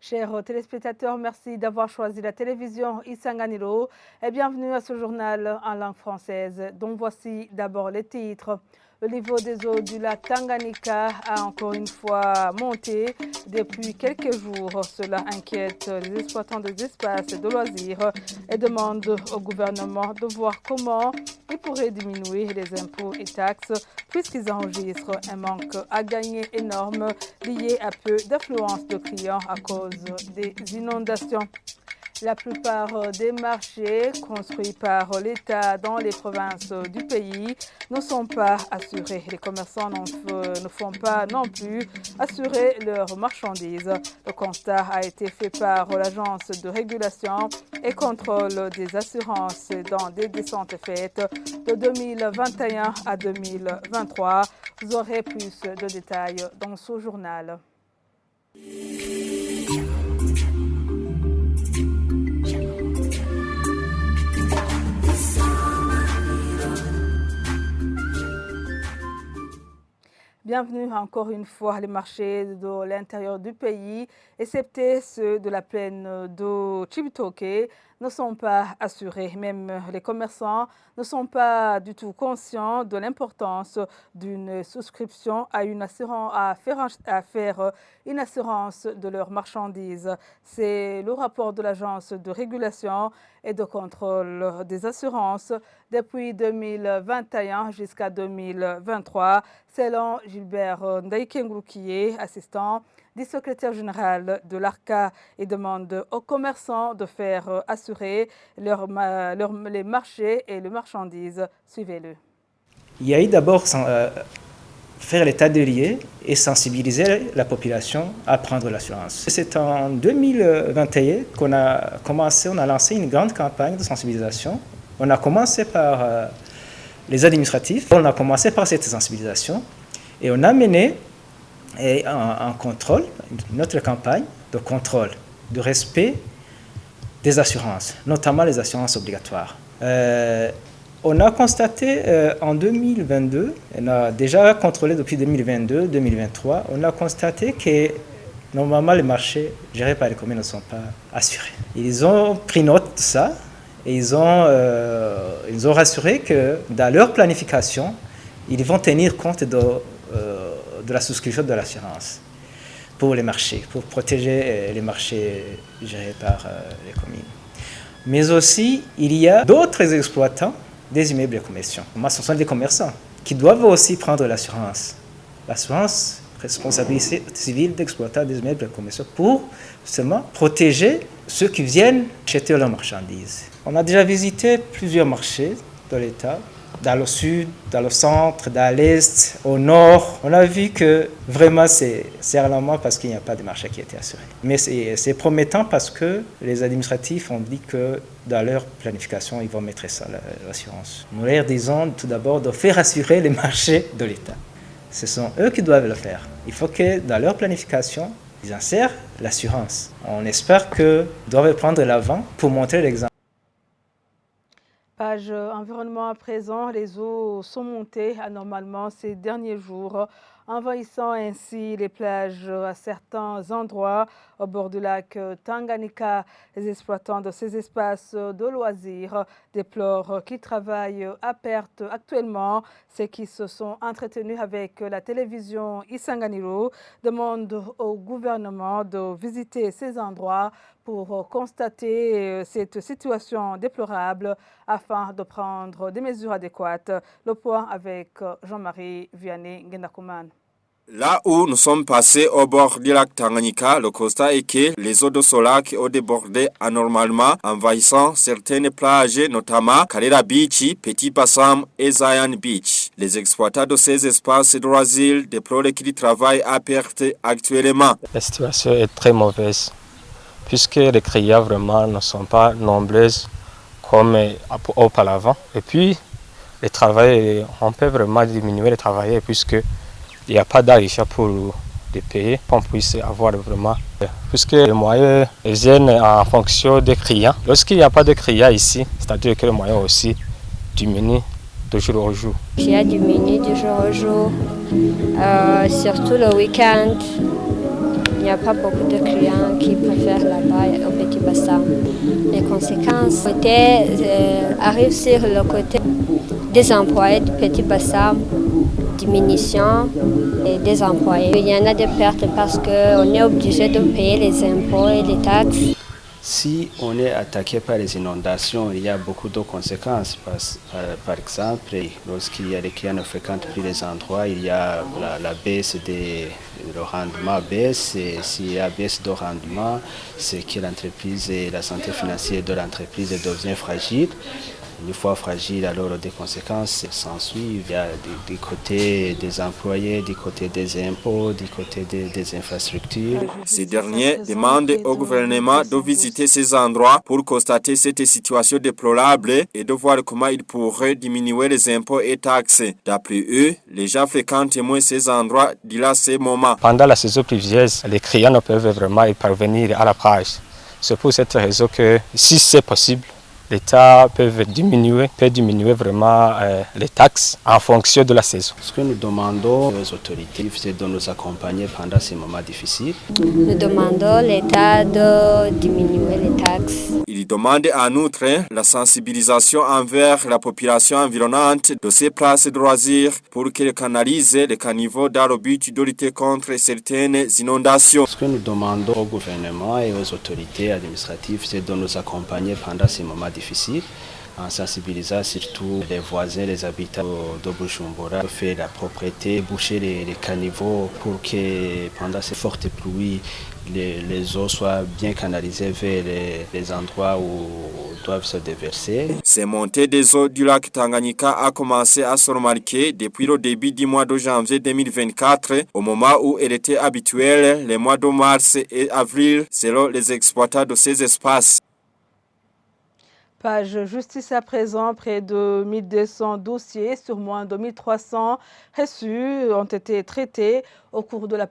Chers téléspectateurs, merci d'avoir choisi la télévision Isanganiro et bienvenue à ce journal en langue française dont voici d'abord les titres. Le niveau des eaux du lac Tanganyika a encore une fois monté depuis quelques jours. Cela inquiète les exploitants des espaces de loisirs et demande au gouvernement de voir comment il pourrait diminuer les impôts et taxes puisqu'ils enregistrent un manque à gagner énorme lié à peu d'affluence de clients à cause des inondations. La plupart des marchés construits par l'État dans les provinces du pays ne sont pas assurés. Les commerçants ne font pas non plus assurer leurs marchandises. Le constat a été fait par l'Agence de régulation et contrôle des assurances dans des descentes faites de 2021 à 2023. Vous aurez plus de détails dans ce journal. Bienvenue encore une fois. Les marchés de l'intérieur du pays, excepté ceux de la plaine de Cibitoke, ne sont pas assurés. Même les commerçants ne sont pas du tout conscients de l'importance d'une souscription à faire une assurance de leurs marchandises. C'est le rapport de l'Agence de régulation et de contrôle des assurances depuis 2021 jusqu'à 2023, selon Gilbert Ndaïkengroukié, assistant du secrétaire général de l'ARCA, et demande aux commerçants de faire assurer les marchés et les marchandises. Suivez-le. Il y a eu d'abord faire l'état des lieux et sensibiliser la population à prendre l'assurance. C'est en 2021 qu'on a lancé une grande campagne de sensibilisation. On a commencé par les administratifs, on a commencé par cette sensibilisation et on a mené un contrôle, une autre campagne de contrôle, de respect des assurances, notamment les assurances obligatoires. On a constaté en 2022, on a déjà contrôlé depuis 2022-2023, on a constaté que normalement les marchés gérés par les communes ne sont pas assurés. Ils ont pris note de ça et ils ont rassuré que dans leur planification, ils vont tenir compte de la souscription de l'assurance pour les marchés, pour protéger les marchés gérés par les communes. Mais aussi, il y a d'autres exploitants des immeubles de commerciaux. Ce sont des commerçants qui doivent aussi prendre l'assurance. L'assurance, responsabilité civile d'exploitant des immeubles de commerciaux pour justement protéger ceux qui viennent acheter leurs marchandises. On a déjà visité plusieurs marchés de l'État, dans le sud, dans le centre, dans l'est, au nord. On a vu que vraiment c'est alarmant parce qu'il n'y a pas de marché qui a été assuré. Mais c'est promettant parce que les administratifs ont dit que dans leur planification, ils vont mettre ça, l'assurance. Nous leur disons tout d'abord de faire assurer les marchés de l'État. Ce sont eux qui doivent le faire. Il faut que dans leur planification, ils insèrent l'assurance. On espère qu'ils doivent prendre l'avant pour montrer l'exemple. Page environnement à présent, les eaux sont montées anormalement ces derniers jours, envahissant ainsi les plages à certains endroits au bord du lac Tanganyika. Les exploitants de ces espaces de loisirs déplorent qu'ils travaillent à perte actuellement. Ceux qui se sont entretenus avec la télévision Isanganiro demandent au gouvernement de visiter ces endroits pour constater cette situation déplorable afin de prendre des mesures adéquates. Le point avec Jean-Marie Vianney Ngendakuman. Là où nous sommes passés au bord du lac Tanganyika, le constat est que les eaux de ce lac ont débordé anormalement, envahissant certaines plages, notamment Kalera Beach, Petit Bassam et Zion Beach. Les exploitants de ces espaces de loisirs déplorent qu'ils travaillent à perte actuellement. La situation est très mauvaise, puisque les clients vraiment ne sont pas nombreux comme auparavant. Et puis, les travailleurs, on peut vraiment diminuer les travailleurs puisque il n'y a pas d'argent pour les payer, qu'on puisse avoir vraiment. Puisque les moyens viennent en fonction des clients. Lorsqu'il n'y a pas de clients ici, c'est-à-dire que les moyens aussi diminuent de jour au jour. Il a diminué de jour au jour, surtout le week-end. Il n'y a pas beaucoup de clients qui préfèrent là-bas au Petit Bassam. Les conséquences arrivent sur le côté des employés du Petit Bassam, diminution des employés. Il y en a des pertes parce qu'on est obligé de payer les impôts et les taxes. Si on est attaqué par les inondations, il y a beaucoup de conséquences. Par exemple, lorsqu'il y a des clients ne fréquentent plus les endroits, il y a la baisse le rendement baisse. Et s'il y a baisse de rendement, c'est que l'entreprise et la santé financière de l'entreprise devient fragile. Une fois fragile, alors des conséquences s'ensuivent. Il y a du côté des employés, du côté des impôts, du côté des infrastructures. Ces derniers demandent au gouvernement de visiter ces endroits pour constater cette situation déplorable et de voir comment ils pourraient diminuer les impôts et taxes. D'après eux, les gens fréquentent moins ces endroits durant ces moments. Pendant la saison pluvieuse, les clients ne peuvent vraiment y parvenir à la plage. C'est pour cette raison que, si c'est possible, l'État peut diminuer vraiment les taxes en fonction de la saison. Ce que nous demandons aux autorités, c'est de nous accompagner pendant ces moments difficiles. Nous demandons à l'État de diminuer les taxes. Il demande en outre la sensibilisation envers la population environnante de ces places de loisirs pour qu'elle canalise les caniveaux dans le but de lutter contre certaines inondations. Ce que nous demandons au gouvernement et aux autorités administratives, c'est de nous accompagner pendant ces moments difficiles, en sensibilisant surtout les voisins, les habitants de Bujumbura, faire la propreté, boucher les caniveaux pour que pendant ces fortes pluies, les eaux soient bien canalisées vers les endroits où doivent se déverser. Ces montées des eaux du lac Tanganyika a commencé à se remarquer depuis le début du mois de janvier 2024, au moment où elle était habituelle les mois de mars et avril, selon les exploitants de ces espaces. Page justice à présent, près de 1200 dossiers sur moins de 1300 reçus ont été traités au cours de la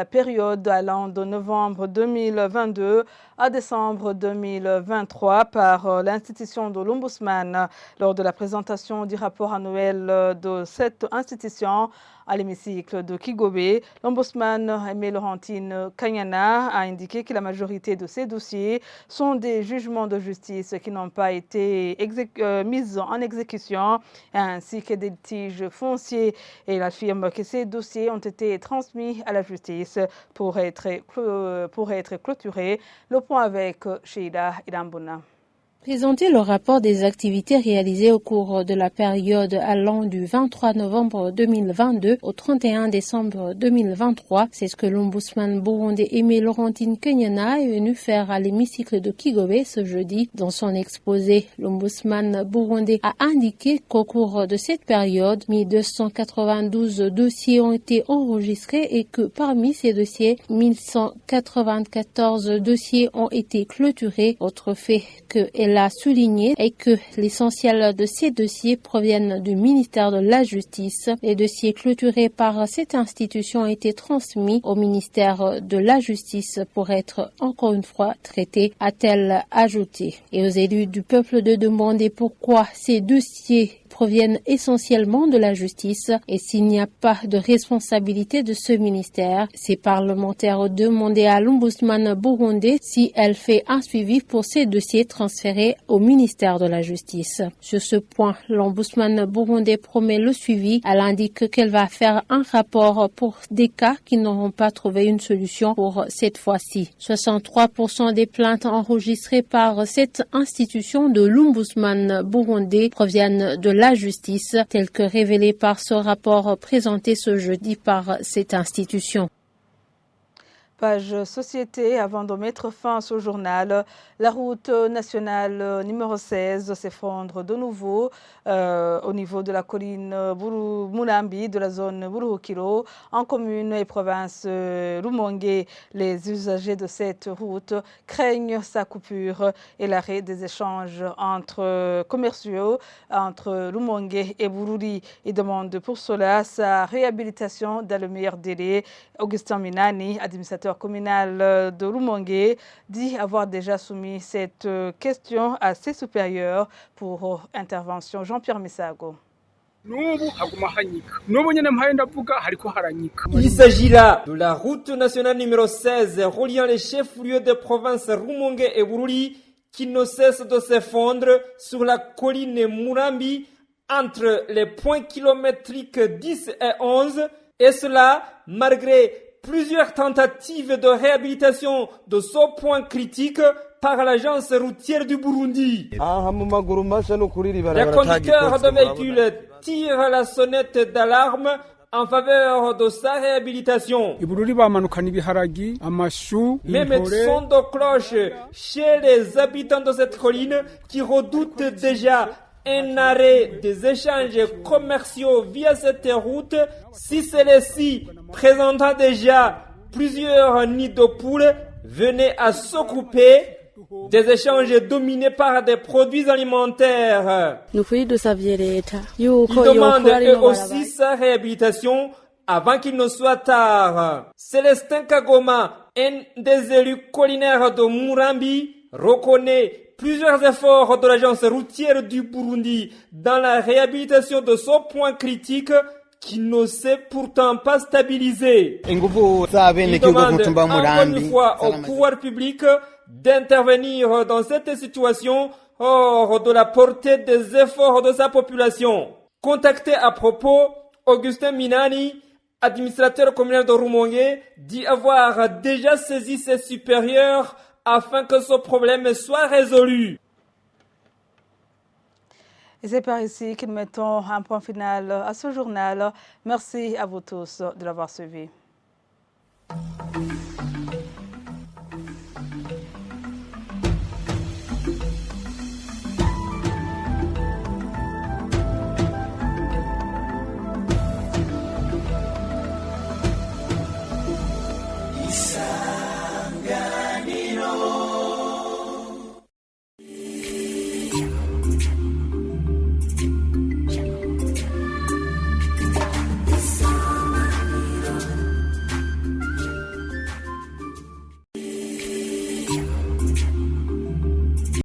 période allant de novembre 2022 à décembre 2023 par l'institution de l'Ombudsman. Lors de la présentation du rapport annuel de cette institution à l'hémicycle de Kigobe, l'Ombudsman Aimé Laurentine Kanyana a indiqué que la majorité de ces dossiers sont des jugements de justice qui n'ont pas été mis en exécution ainsi que des litiges fonciers. Et il affirme que ces dossiers ont été transmis à la justice pour être clôturés. Le point avec Sheila Idambouna. Présenter le rapport des activités réalisées au cours de la période allant du 23 novembre 2022 au 31 décembre 2023, c'est ce que l'ombudsman burundais Aimé Laurentine Kanyana est venu faire à l'hémicycle de Kigobe ce jeudi. Dans son exposé, l'ombudsman burundais a indiqué qu'au cours de cette période, 1292 dossiers ont été enregistrés et que parmi ces dossiers, 1194 dossiers ont été clôturés. Autre fait qu'elle a souligné est que l'essentiel de ces dossiers proviennent du ministère de la Justice. Les dossiers clôturés par cette institution ont été transmis au ministère de la Justice pour être encore une fois traités, a-t-elle ajouté. Et aux élus du peuple de demander pourquoi ces dossiers proviennent essentiellement de la justice et s'il n'y a pas de responsabilité de ce ministère. Ces parlementaires ont demandé à l'ombudsman burundais si elle fait un suivi pour ces dossiers transférés au ministère de la Justice. Sur ce point, l'ombudsman burundais promet le suivi. Elle indique qu'elle va faire un rapport pour des cas qui n'auront pas trouvé une solution pour cette fois-ci. 63% des plaintes enregistrées par cette institution de l'ombudsman burundais proviennent de la justice, tel que révélé par ce rapport présenté ce jeudi par cette institution. Page société, avant de mettre fin à ce journal, la route nationale numéro 16 s'effondre de nouveau au niveau de la colline Mulambi de la zone Buruhukiro en commune et province Rumongue. Les usagers de cette route craignent sa coupure et l'arrêt des échanges commerciaux entre Rumongue et Bururi. Ils demandent pour cela sa réhabilitation dans le meilleur délai. Augustin Minani, administrateur communal de Rumongue, dit avoir déjà soumis cette question à ses supérieurs pour intervention. Jean-Pierre Missago. Il s'agit là de la route nationale numéro 16 reliant les chefs-lieux de province Rumongue et Bururi qui ne cesse de s'effondrer sur la colline Murambi entre les points kilométriques 10 et 11, et cela malgré plusieurs tentatives de réhabilitation de ce point critique par l'agence routière du Burundi. Les conducteurs de véhicules tirent la sonnette d'alarme en faveur de sa réhabilitation. Même son de cloche chez les habitants de cette colline qui redoutent déjà un arrêt des échanges commerciaux via cette route si celle-ci présentant déjà plusieurs nids de poules venaient à s'occuper des échanges dominés par des produits alimentaires. Ils demandent eux aussi sa réhabilitation avant qu'il ne soit tard. Célestin Kagoma, un des élus collinaires de Murambi, reconnaît plusieurs efforts de l'agence routière du Burundi dans la réhabilitation de ce point critique qui ne s'est pourtant pas stabilisé. Il demande encore une fois au pouvoir public d'intervenir dans cette situation hors de la portée des efforts de sa population. Contacté à propos, Augustin Minani, administrateur communal de Rumongue, dit avoir déjà saisi ses supérieurs afin que ce problème soit résolu. Et c'est par ici que nous mettons un point final à ce journal. Merci à vous tous de l'avoir suivi.